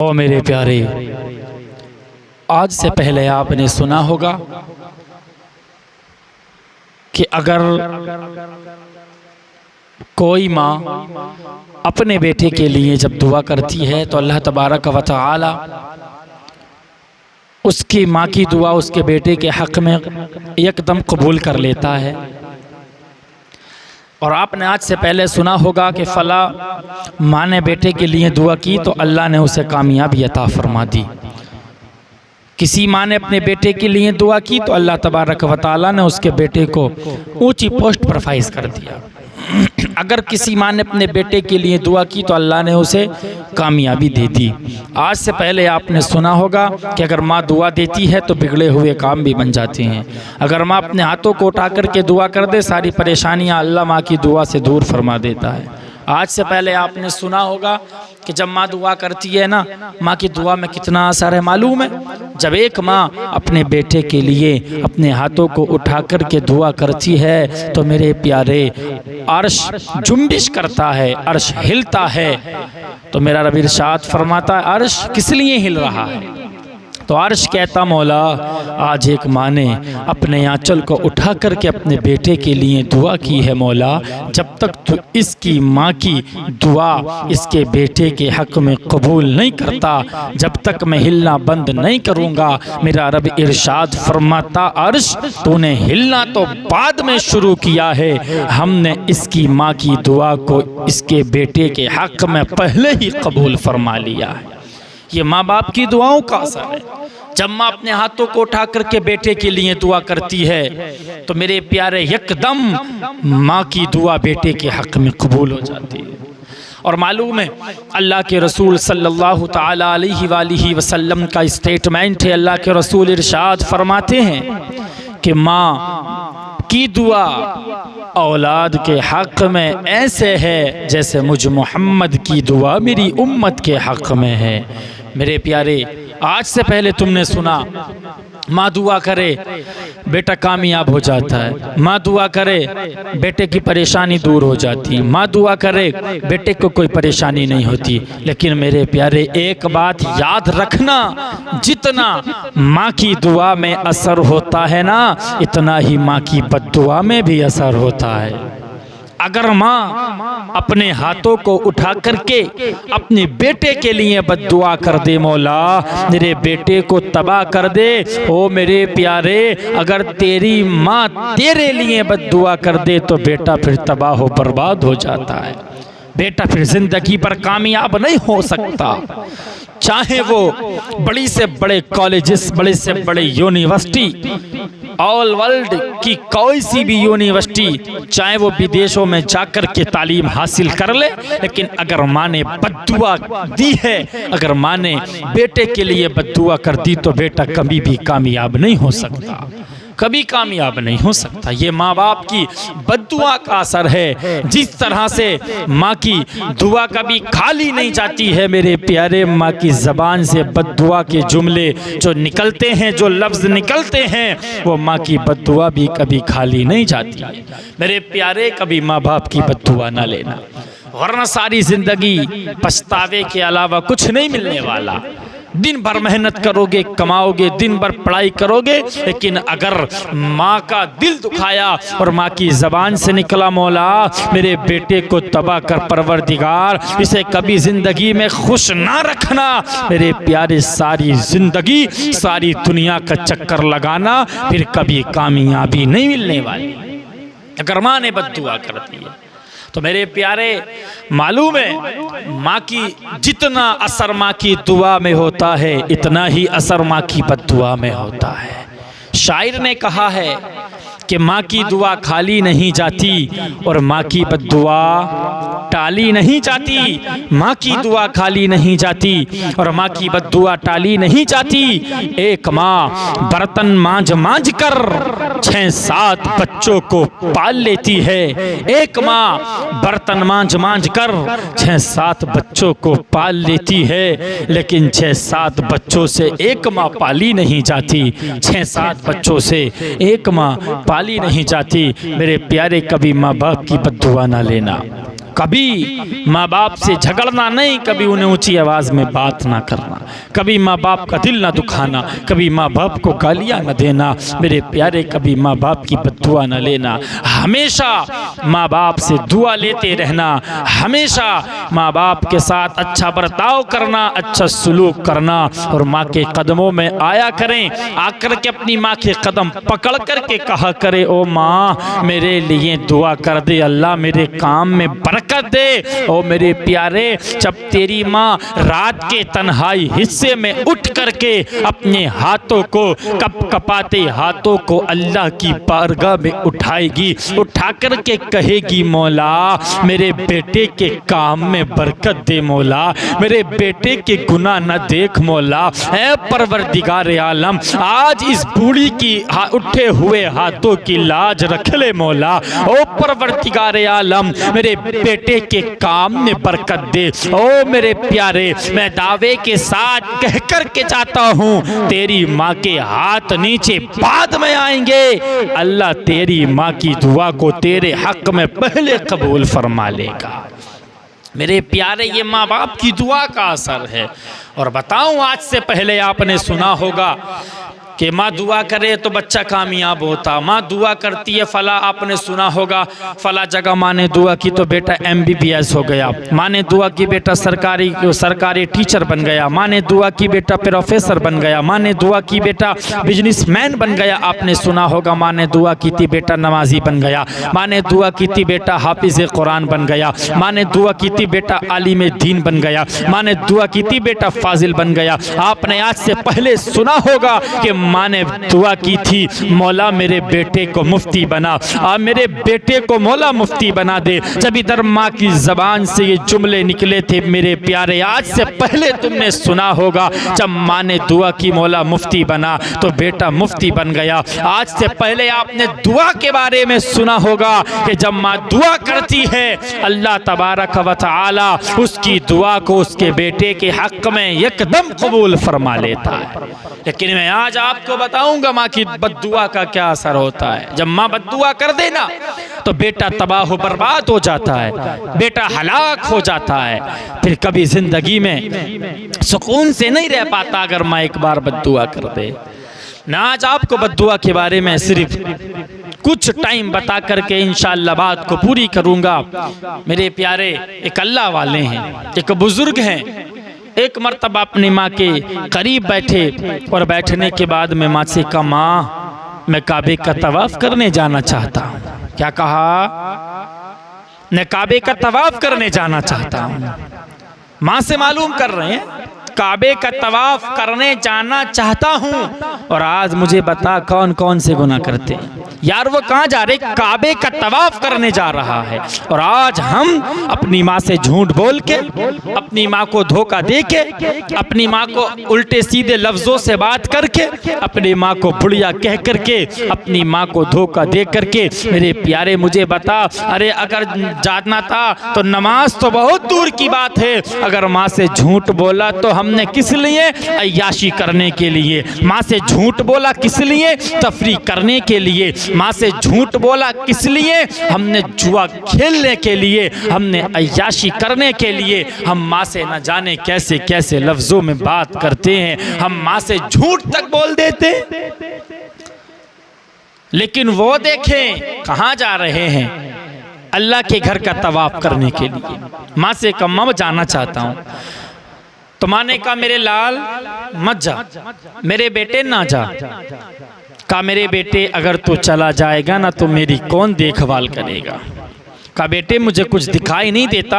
ओ मेरे प्यारे, आज से पहले आपने सुना होगा कि अगर कोई माँ अपने बेटे के लिए जब दुआ करती है तो अल्लाह तबारक व तआला उसकी माँ की दुआ उसके बेटे के हक़ में एकदम कबूल कर लेता है। और आपने आज से पहले सुना होगा कि फ़ला माँ ने बेटे के लिए दुआ की तो अल्लाह ने उसे कामयाबी अता फरमा दी। किसी माँ ने अपने बेटे के लिए दुआ की तो अल्लाह तबारक व तआला ने उसके बेटे को ऊंची पोस्ट पर फाइज कर दिया। अगर किसी माँ ने अपने बेटे के लिए दुआ की तो अल्लाह ने उसे कामयाबी दे दी। आज से पहले आपने सुना होगा कि अगर माँ दुआ देती है तो बिगड़े हुए काम भी बन जाते हैं। अगर माँ अपने हाथों को उठा करके दुआ कर दे, सारी परेशानियाँ अल्लाह माँ की दुआ से दूर फरमा देता है। आज से पहले आपने सुना होगा कि जब माँ दुआ करती है ना, माँ की दुआ में कितना असर है मालूम है। जब एक माँ अपने बेटे के लिए अपने हाथों को उठा कर के दुआ करती है तो मेरे प्यारे अर्श जुम्बिश करता है, अर्श हिलता है। तो मेरा रब इरशाद फरमाता है अर्श किस लिए हिल रहा है? तो अर्श कहता मौला आज एक माँ ने अपने आंचल को उठा करके अपने बेटे के लिए दुआ की है। मौला जब तक तो इसकी माँ की दुआ इसके बेटे के हक़ में कबूल नहीं करता, जब तक मैं हिलना बंद नहीं करूँगा। मेरा रब इरशाद फरमाता अर्श तूने हिलना तो बाद में शुरू किया है, हमने इसकी माँ की दुआ को इसके बेटे के हक़ में पहले ही कबूल फरमा लिया है। ये माँ बाप की दुआओं का असर है। जब माँ अपने हाथों को उठा करके बेटे के लिए दुआ करती है तो मेरे प्यारे यकदम माँ की दुआ बेटे के हक़ में कबूल हो जाती है। और मालूम है अल्लाह के रसूल सल्लल्लाहु ताला अलैहि वसल्लम का स्टेटमेंट है। अल्लाह के रसूल इरशाद फरमाते हैं कि माँ की दुआ औलाद के हक़ में ऐसे है जैसे मुझ मोहम्मद की दुआ मेरी उम्मत के हक़ में है। मेरे प्यारे आज से पहले तुमने सुना माँ दुआ करे बेटा कामयाब हो जाता है, माँ दुआ करे बेटे की परेशानी दूर हो जाती है, माँ दुआ करे बेटे को कोई परेशानी नहीं होती। लेकिन मेरे प्यारे एक बात याद रखना, जितना माँ की दुआ में असर होता है ना, इतना ही माँ की बद्दुआ में भी असर होता है। अगर माँ अपने हाथों को उठा करके अपने बेटे के लिए बद्दुआ कर दे, मौला मेरे बेटे को तबाह कर दे, ओ मेरे प्यारे अगर तेरी माँ तेरे लिए बद्दुआ कर दे तो बेटा फिर तबाह हो बर्बाद हो जाता है। बेटा फिर जिंदगी पर कामयाब नहीं हो सकता। चाहे वो बड़ी से बड़े कॉलेजेस, बड़े से बड़े यूनिवर्सिटी, ऑल वर्ल्ड की कोई सी भी यूनिवर्सिटी, चाहे वो विदेशों में जाकर के तालीम हासिल कर ले, लेकिन अगर माँ ने बद्दुआ दी है, अगर माँ ने बेटे के लिए बद्दुआ कर दी तो बेटा कभी भी कामयाब नहीं हो सकता, कभी कामयाब नहीं हो सकता। ये माँ बाप की बद्दुआ का असर है। जिस तरह से माँ की दुआ कभी खाली नहीं जाती है मेरे प्यारे, माँ की ज़बान से बद्दुआ के जुमले जो निकलते हैं, जो लफ्ज़ निकलते हैं, वो माँ की बद्दुआ भी कभी खाली नहीं जाती। मेरे प्यारे कभी माँ बाप की बद्दुआ ना लेना, वरना सारी ज़िंदगी पछतावे के अलावा कुछ नहीं मिलने वाला। दिन भर मेहनत करोगे, कमाओगे, दिन भर पढ़ाई करोगे, लेकिन अगर माँ का दिल दुखाया और माँ की ज़बान से निकला मौला मेरे बेटे को तबाह कर परवरदिगार, इसे कभी ज़िंदगी में खुश ना रखना, मेरे प्यारे सारी ज़िंदगी सारी दुनिया का चक्कर लगाना, फिर कभी कामयाबी नहीं मिलने वाली। अगर माँ ने बद्दुआ कर दी है तो मेरे प्यारे मालूम है माँ की जितना असर माँ की दुआ में होता है, इतना ही असर माँ की बद्दुआ में होता है। शायर ने कहा है कि माँ की दुआ खाली नहीं जाती और माँ की बद्दुआ टाली नहीं जाती। माँ की दुआ खाली नहीं जाती और माँ की बद्दुआ टाली नहीं जाती। एक माँ बर्तन मांझ मांझ कर 6-7 बच्चों को पाल लेती है। एक माँ बर्तन मांझ मांझ कर 6-7 बच्चों को पाल लेती है, लेकिन 6-7 बच्चों से एक माँ पाली नहीं जाती। 6-7 बच्चों से एक माँ पाली नहीं जाती। मेरे प्यारे कभी माँ बाप की बद्दुआ ना लेना, कभी माँ बाप से झगड़ना नहीं, कभी उन्हें ऊंची आवाज़ में बात ना करना, कभी माँ बाप का दिल ना दुखाना, कभी माँ बाप को गालियाँ न देना मेरे प्यारे, कभी माँ बाप की बद्दुआ न लेना, हमेशा माँ बाप से दुआ लेते रहना, हमेशा माँ बाप के साथ अच्छा बर्ताव करना, अच्छा सलूक करना और माँ के कदमों में आया करें, आकर के अपनी माँ के कदम पकड़ करके कहा करे ओ माँ मेरे लिए दुआ कर दे, अल्लाह मेरे काम में बरकत दे। ओ मेरे प्यारे, जब तेरी माँ रात के तन्हाई हिस्से में उठ करके अपने हाथों को कपाते हाथों को अल्लाह की बारगाह में उठाएगी, उठा करके कहेगी मौला मेरे बेटे के काम में बरकत दे, मौला मेरे बेटे के गुनाह न देख, मौला ऐ परवरदिगार आलम आज इस बूढ़ी की उठे हुए हाथों की लाज रख ले मौला। ओ परवरदिगार आलम मेरे बेटे के काम में बरकत दे। ओ मेरे प्यारे, मैं दावे के साथ कह कर के जाता हूँ तेरी माँ के हाथ नीचे बाद में आएंगे, अल्लाह तेरी माँ की दुआ को तेरे हक में पहले कबूल फरमा लेगा। मेरे प्यारे, ये माँ बाप की दुआ का असर है। और बताऊं, आज से पहले आपने सुना होगा कि माँ दुआ करे तो बच्चा कामयाब होता, माँ दुआ करती है फला, आपने सुना होगा फला जगह माँ ने दुआ की तो बेटा MBBS हो गया, माँ ने दुआ की बेटा सरकारी टीचर बन गया, माँ ने दुआ की बेटा प्रोफेसर बन गया, माँ ने दुआ की बेटा बिजनेसमैन बन गया, आपने सुना होगा माँ ने दुआ की थी बेटा नमाजी बन गया, माँ ने दुआ की थी बेटा हाफिज कुरान बन गया, माँ ने दुआ की थी बेटा आलिम दीन बन गया, माँ ने दुआ की थी बेटा फाजिल बन गया। आपने आज से पहले सुना होगा कि माँ ने दुआ की थी मौला मेरे बेटे को मुफ्ती बना, मेरे बेटे को मौला मुफ्ती बना दे। जब इधर माँ की जबान से ये जुमले निकले थे मेरे प्यारे, आज से पहले तुमने सुना होगा जब माँ ने दुआ की मौला मुफ्ती बना तो बेटा मुफ्ती बन गया। आज से पहले आपने दुआ के बारे में सुना होगा कि जब माँ दुआ करती है अल्लाह तबारक व तआला उसकी दुआ को उसके बेटे के हक में एकदम कबूल फरमा लेता है। लेकिन मैं आज आपको बताऊंगा माँ की बद्दुआ का क्या असर होता है। जब माँ बद्दुआ कर देना तो बेटा तबाह बर्बाद हो जाता है, बेटा हलाक हो जाता है, फिर कभी जिंदगी में सुकून से नहीं रह पाता अगर माँ एक बार बद्दुआ कर दे। मैं आज आपको बद्दुआ के बारे में सिर्फ कुछ टाइम बता करके इंशाअल्लाह बात को पूरी करूंगा। मेरे प्यारे, एक अल्लाह वाले हैं, एक बुजुर्ग हैं, एक मर्तबा अपनी माँ के करीब बैठे और बैठने के बाद में माँ से कहा माँ मैं काबे का तवाफ करने जाना चाहता हूँ। क्या कहा? मैं काबे का तवाफ करने जाना चाहता हूँ। माँ से मालूम कर रहे हैं काबे का तवाफ करने जाना चाहता हूँ। और आज मुझे बता कौन कौन से गुनाह करते हैं यार, वो कहाँ जा रहे? काबे का तवाफ करने जा रहा है। और आज हम अपनी माँ से झूठ बोल के, अपनी माँ को धोखा दे के, अपनी माँ को उल्टे सीधे लफ्जों से बात करके, अपनी माँ को बुढ़िया कह करके, अपनी माँ को धोखा दे करके, मेरे प्यारे मुझे बता, अरे अगर जाना था तो नमाज तो बहुत दूर की बात है, अगर माँ से झूठ बोला तो हमने किस लिए? अय्याशी करने के लिए। माँ से झूठ बोला किस लिए? तफरी करने के लिए। माँ से झूठ बोला किस लिए? हमने जुआ खेलने के लिए, हमने अय्याशी करने के लिए। हम माँ से न जाने कैसे कैसे लफ्जों में बात करते हैं, हम माँ से झूठ तक बोल देते। लेकिन वो देखें कहाँ जा रहे हैं? अल्लाह के घर का तवाफ करने के लिए। माँ से कहा मैं जाना चाहता हूँ। तो माँ ने कहा मेरे लाल मत जा, मेरे बेटे ना जा। कहा मेरे बेटे अगर तू चला जाएगा ना तो मेरी कौन देखभाल करेगा? कहा बेटे मुझे कुछ दिखाई नहीं देता,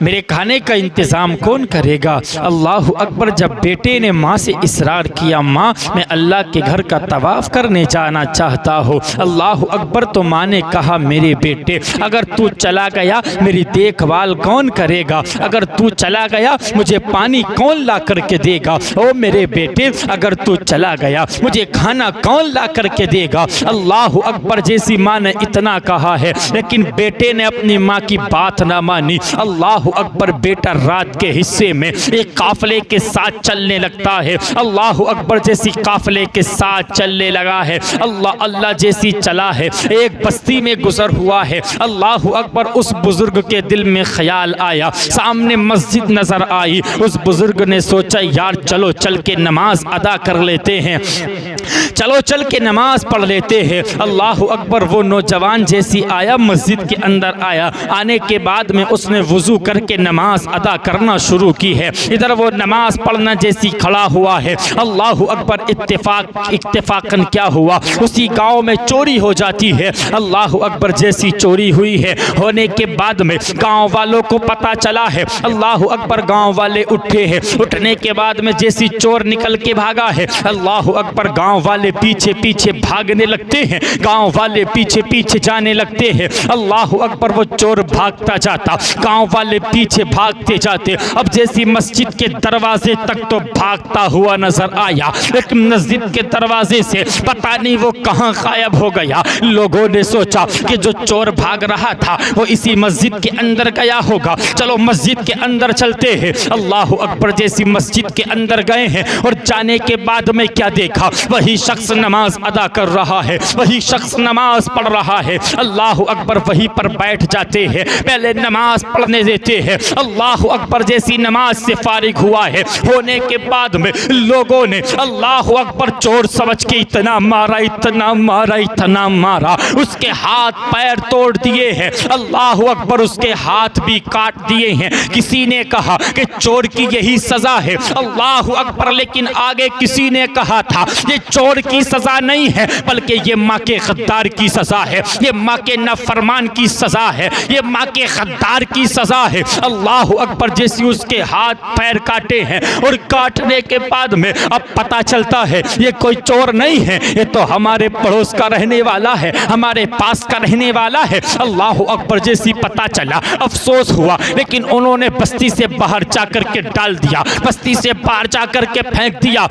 मेरे खाने का इंतज़ाम कौन करेगा? अल्लाह अकबर। जब बेटे ने माँ से इसरार किया माँ मैं अल्लाह के घर का तवाफ़ करने जाना चाहता हूँ, अल्लाह अकबर, तो माँ ने कहा मेरे बेटे अगर तू चला गया मेरी देखभाल कौन करेगा? अगर तू चला गया मुझे पानी कौन ला करके देगा? ओ मेरे बेटे अगर तू चला गया मुझे खाना कौन ला करके देगा? अल्लाह अकबर। जैसी माँ ने इतना कहा है लेकिन बेटे बेटे ने अपनी माँ की बात ना मानी। अल्लाह अकबर, बेटा रात के हिस्से में एक काफले के साथ चलने लगता है। अल्लाह अकबर, जैसी काफले के साथ चलने लगा है, अल्लाह अल्लाह जैसी चला है, एक बस्ती में गुजर हुआ है। अल्लाह अकबर, उस बुजुर्ग के दिल में ख्याल आया, सामने मस्जिद नजर आई। उस बुजुर्ग ने सोचा यार चलो चल के नमाज अदा कर लेते हैं, चलो चल के नमाज पढ़ लेते हैं। अल्लाह अकबर, वो नौजवान जैसी आया, मस्जिद के अंदर आया, आने के बाद में उसने वुजू करके नमाज अदा करना शुरू की है। इधर वो नमाज पढ़ना जैसी खड़ा हुआ है, अल्लाह अकबर, इत्तेफाकन क्या हुआ, उसी गांव में चोरी हो जाती है। अल्लाह अकबर, जैसी चोरी हुई है, होने के बाद में गांव वालों को पता चला है। अल्लाह अकबर, गांव वाले उठे हैं, उठने के बाद में जैसी चोर निकल के भागा है, अल्लाह अकबर, गांव वाले पीछे पीछे भागने लगते हैं, गांव वाले पीछे पीछे जाने लगते हैं। अल्लाह अकबर, वो चोर भागता जाता, गांव वाले पीछे भागते जाते। अब जैसी मस्जिद के दरवाजे तक तो भागता हुआ नजर आया, लेकिन मस्जिद के दरवाजे से पता नहीं वो कहां गायब हो गया। लोगों ने सोचा कि जो चोर भाग रहा था वो इसी मस्जिद के अंदर गया होगा, चलो मस्जिद के अंदर चलते हैं। अल्लाह अकबर, जैसी मस्जिद के अंदर गए हैं और जाने के बाद में क्या देखा, वही शख्स नमाज अदा कर रहा है, वही शख्स नमाज पढ़ रहा है। अल्लाह अकबर, वहीं पर बैठ जाते हैं, पहले नमाज पढ़ने देते हैं। अल्लाह अकबर, जैसी नमाज से फारिग हुआ है, होने के बाद में लोगों ने अल्लाह अकबर चोर समझ के इतना मारा, इतना मारा, इतना मारा, उसके हाथ पैर तोड़ दिए हैं। अल्लाह अकबर, उसके हाथ भी काट दिए हैं। किसी ने कहा कि चोर की यही सजा है, अल्लाह अकबर, लेकिन आगे किसी ने कहा था ये चोर की सजा नहीं है, बल्कि ये माँ के गद्दार की सजा है, ये माँ के नाफरमान की सजा है, ये माँ के गद्दार की सजा है। अल्लाह अकबर, जैसी उसके हाथ पैर काटे हैं और काटने के बाद में अब पता चलता है ये कोई चोर नहीं है, ये तो हमारे पड़ोस का रहने वाला है, हमारे पास का रहने वाला है। अल्लाह अकबर, जैसी पता चला अफसोस हुआ, लेकिन उन्होंने बस्ती से बाहर जाकर के डाल दिया, बस्ती से बाहर जाकर के फेंक दिया।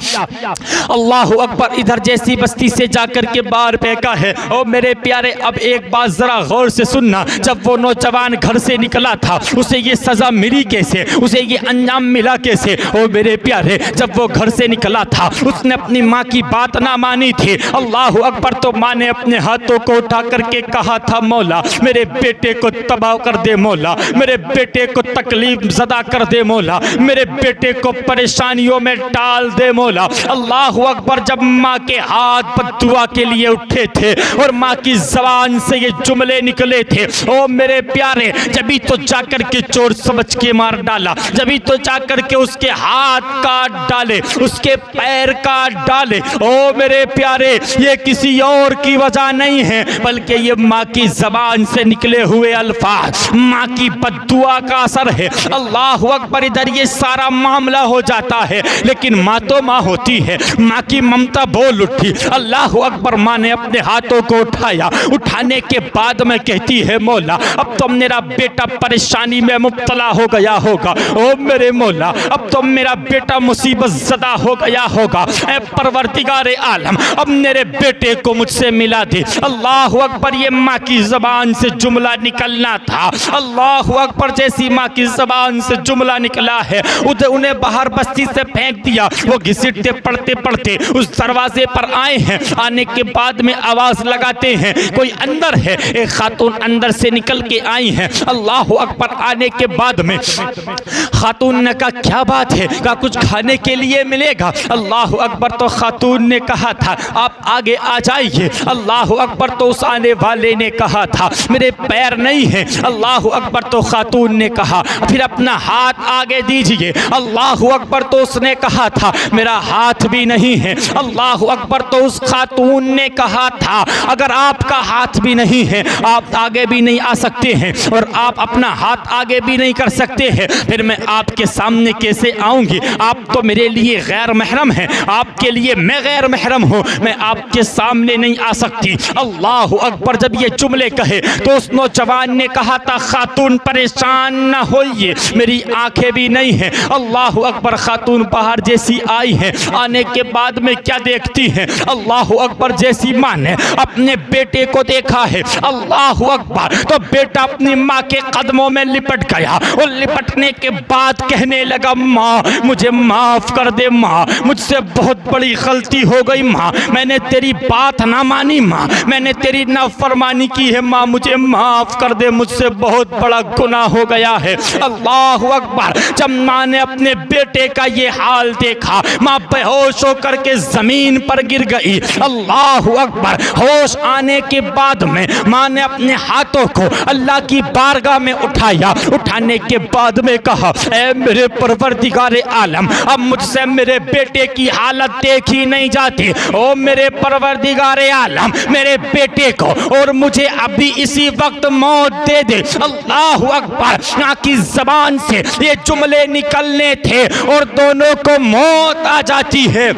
अल्लाह अकबर, इधर जैसी बस्ती से जाकर के बाहर फेंका है। ओ मेरे प्यारे, अब एक बात जरा गौर से सुनना, जब वो नौजवान घर से निकला था उसे ये सजा मिली कैसे, उसे ये अंजाम मिला कैसे? ओ मेरे प्यारे, जब वो घर से निकला था उसने अपनी माँ की बात ना मानी थी। अल्लाह अकबर, तो माँ ने अपने हाथों को उठा करके कहा था मौला मेरे बेटे को तबाह कर दे, मौला मेरे बेटे को तकलीफ ज़दा कर दे, मौला मेरे बेटे को परेशानियों में डाल दे, मौला। अल्लाह अकबर, जब माँ के हाथ बद्दुआ के लिए उठे थे और माँ की ज़बान से ये जुमले निकले थे, ओ मेरे प्यारे, जभी तो जाकर के चोर समझ के मार डाला, जभी तो जाकर के उसके हाथ काट डाले, उसके पैर काट डाले। ओ मेरे प्यारे, ये किसी और की वजह नहीं है, बल्कि ये माँ की ज़बान से निकले हुए अल्फाज, माँ की बद्दुआ का असर है। अल्लाह अकबर, इधर ये सारा मामला हो जाता है, लेकिन माँ तो माँ होती है, माँ की ममता बोल उठी। अल्लाह अकबर, माँ ने अपने हाथों को उठाया, उठाने के बाद में कहती है मौला अब तो मेरा बेटा परेशानी में मुब्तला हो गया होगा, ओ मेरे मौला अब तो मेरा बेटा मुसीबत ज़दा हो गया होगा, ऐ परवरदिगारे आलम अब मेरे बेटे को मुझसे मिला दे। अल्लाह अकबर, ये माँ की ज़बान से जुमला निकलना था। अल्लाह अकबर, जैसी माँ की ज़बान से जुमला निकला है उधर उन्हें बाहर बस्ती से फेंक दिया। वो घसीटते पढ़ते पढ़ते उस दरवाजे पर आए हैं, आने के बाद में आवाज़ लगाते हैं कोई अंदर है। एक खातून अंदर से निकल के आई हैं। अल्लाह अकबर, आने के बाद में खातून ने कहा क्या बात है, कहा कुछ खाने के लिए मिलेगा। अल्लाह अकबर, तो खातून ने कहा था आप आगे आ जाइए। अल्लाह अकबर, तो उस आने वाले ने कहा था मेरे पैर नहीं है। अल्लाह अकबर, तो खातून ने कहा फिर अपना हाथ आगे दीजिए। अल्लाह अकबर, तो उसने कहा था मेरा हाथ भी नहीं है। अल्लाह अकबर, तो उस खातून ने कहा था अगर आपका हाथ भी नहीं है आप आगे भी नहीं आ सकते हैं और आप अपना हाथ आगे भी नहीं कर सकते हैं, फिर मैं आपके सामने कैसे आऊँगी? आप तो मेरे लिए गैर महरम हैं, आपके लिए मैं गैर महरम हूँ, मैं आपके सामने नहीं आ सकती। अल्लाह अकबर, जब ये जुमले कहे तो उस नौजवान ने कहा था खातून परेशान न होइए, मेरी आंखें भी नहीं हैं। अल्लाह अकबर, खातून बाहर जैसी आई है, आने के बाद में क्या देखती है। अल्लाह अकबर, जैसी माँ ने अपने बेटे को देखा है, अल्लाह अकबर, तो बेटा अपनी माँ के कदमों में लिपट गया और लिपटने के बाद कहने लगा, माँ मुझे माफ़ कर दे, माँ मुझसे बहुत बड़ी गलती हो गई, माँ मैंने तेरी बात ना मानी, माँ मैंने तेरी नाफरमानी की है, माँ मुझे माफ़ कर दे, मुझसे बहुत बड़ा गुनाह हो गया है। अल्लाह अकबर, जब माँ ने अपने बेटे का ये हाल देखा, माँ बेहोश होकर के ज़मीन पर गिर गई। अल्लाह अकबर, होश आने के बाद में माँ ने अपने हाथों को अल्लाह की बारगाह में उठाया। उठाने के बाद में कहा, ऐ मेरे परवरदिगारे आलम, अब मुझसे मेरे बेटे की हालत देखी नहीं जाती। ओ मेरे परवरदिगारे आलम, मेरे बेटे को और मुझे अभी इसी वक्त मौत दे दे। अल्लाह अकबर, ना की ज़बान से ये जुमले निकलने थे और दोनों को मौत आ जाती है।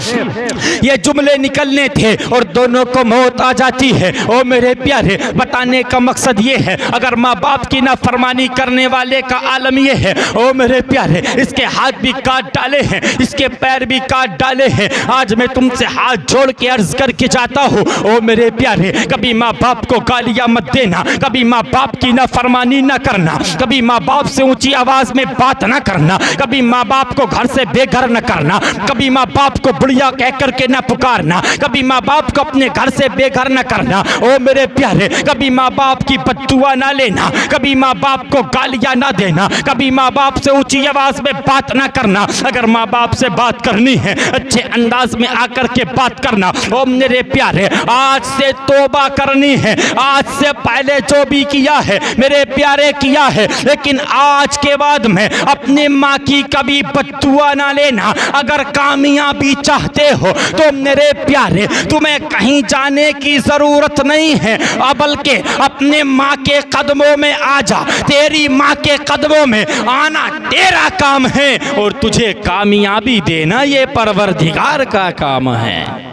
ये जुमले निकलने थे और दोनों को मौत आ जाती है। ओ मेरे प्यारे, बताने का मकसद ये है, अगर माँ बाप की नाफरमानी करने वाले का आलम ये है, ओ मेरे प्यारे, इसके हाथ भी काट डाले हैं, इसके पैर भी काट डाले हैं। आज मैं तुमसे हाथ जोड़ के अर्ज करके जाता हूँ, ओ मेरे प्यारे, कभी माँ बाप को गालियाँ मत देना, कभी माँ बाप की नाफरमानी न करना, कभी माँ बाप से ऊंची आवाज़ में बात न करना, कभी माँ बाप को घर से बेघर न करना, कभी माँ बाप को बुढ़िया कह करके न पुकारना, कभी माँ बाप को अपने घर से बेघर न करना। ओ मेरे प्यारे, कभी माँ बाप की बद्दुआ ना लेना, कभी माँ बाप को गालियाँ ना देना, कभी माँ बाप से ऊंची आवाज़ में बात ना करना। अगर माँ बाप से बात करनी है, अच्छे अंदाज में आकर के बात करना। ओ मेरे प्यारे, आज से तौबा करनी है, आज से पहले जो भी किया है मेरे प्यारे किया है, लेकिन आज के बाद में अपनी माँ की कभी बद्दुआ ना लेना। अगर कामयाबी चाहते हो तो मेरे प्यारे, तुम्हें कहीं जाने की ज़रूरत नहीं है, बल्कि अपने माँ के कदमों में आ जा। तेरी माँ के कदमों में आना तेरा काम है और तुझे कामयाबी देना ये परवरदिगार का काम है।